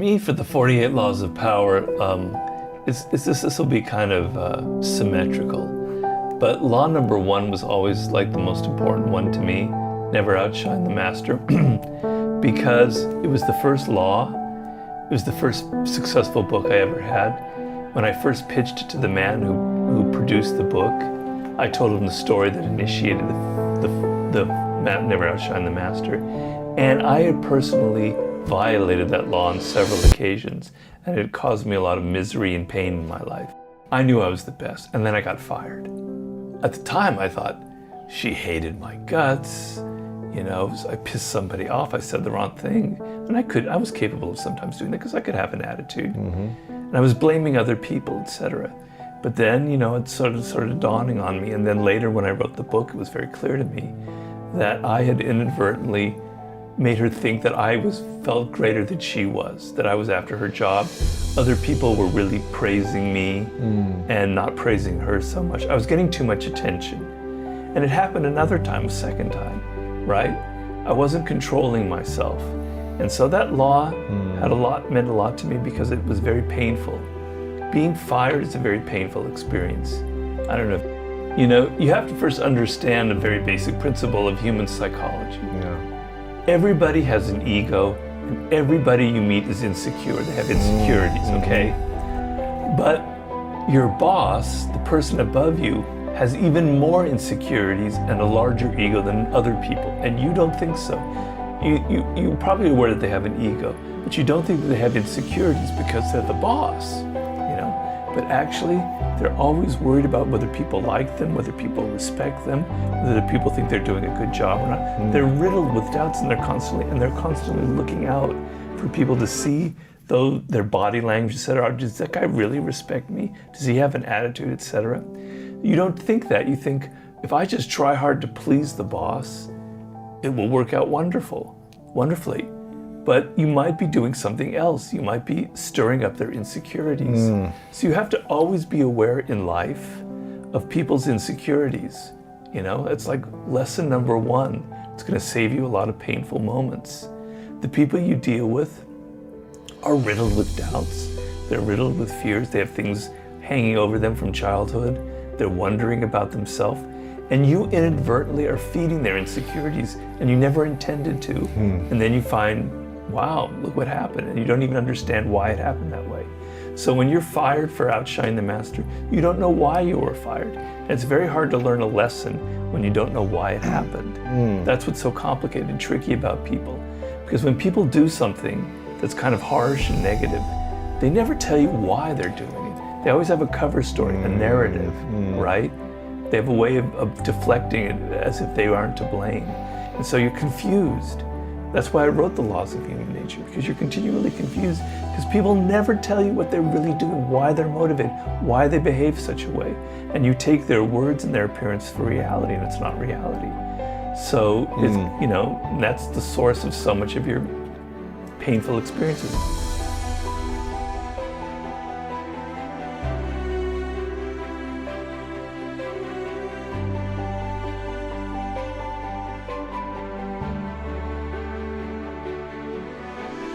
me, for the 48 laws of power, this will be kind of symmetrical. But law number one was always like the most important one to me. Never outshine the master. Because it was the first law. It was the first successful book I ever had. When I first pitched it to the man who produced the book, I told him the story that initiated the Never Outshine the Master. And I had personally violated that law on several occasions, and it caused me a lot of misery and pain in my life. I knew I was the best, and then I got fired. At the time, I thought, she hated my guts, you know, I pissed somebody off, I said the wrong thing, and I was capable of sometimes doing that because I could have an attitude. And I was blaming other people, etc. But then, you know, it started dawning on me, and then later when I wrote the book, it was very clear to me that I had inadvertently made her think that I felt greater than she was, that I was after her job. Other people were really praising me and not praising her so much. I was getting too much attention. And it happened another time, a second time, right? I wasn't controlling myself. And so that law meant a lot to me because it was very painful. Being fired is a very painful experience. I don't know. You know, you have to first understand a very basic principle of human psychology. Everybody has an ego, and everybody you meet is insecure. They have insecurities, okay? But your boss, the person above you, has even more insecurities and a larger ego than other people, and you don't think so. You're probably aware that they have an ego, but you don't think that they have insecurities because they're the boss, you know? But actually, they're always worried about whether people like them, whether people respect them, whether people think they're doing a good job or not. They're riddled with doubts, and they're constantly looking out for people to see their body language, etc. Does that guy really respect me? Does he have an attitude, etc.? You don't think that. You think, if I just try hard to please the boss, it will work out wonderfully. But you might be doing something else. You might be stirring up their insecurities. So you have to always be aware in life of people's insecurities. You know, it's like lesson number one. It's going to save you a lot of painful moments. The people you deal with are riddled with doubts. They're riddled with fears. They have things hanging over them from childhood. They're wondering about themselves. And you inadvertently are feeding their insecurities, and you never intended to. And then you find, wow, look what happened. And you don't even understand why it happened that way. So when you're fired for outshining the master, you don't know why you were fired. And it's very hard to learn a lesson when you don't know why it happened. That's what's so complicated and tricky about people. Because when people do something that's kind of harsh and negative, they never tell you why they're doing it. They always have a cover story, a narrative, right? They have a way of deflecting it as if they aren't to blame. And so you're confused. That's why I wrote The Laws of Human Nature, because you're continually confused, because people never tell you what they're really doing, why they're motivated, why they behave such a way. And you take their words and their appearance for reality, and it's not reality. So, you know, that's the source of so much of your painful experiences.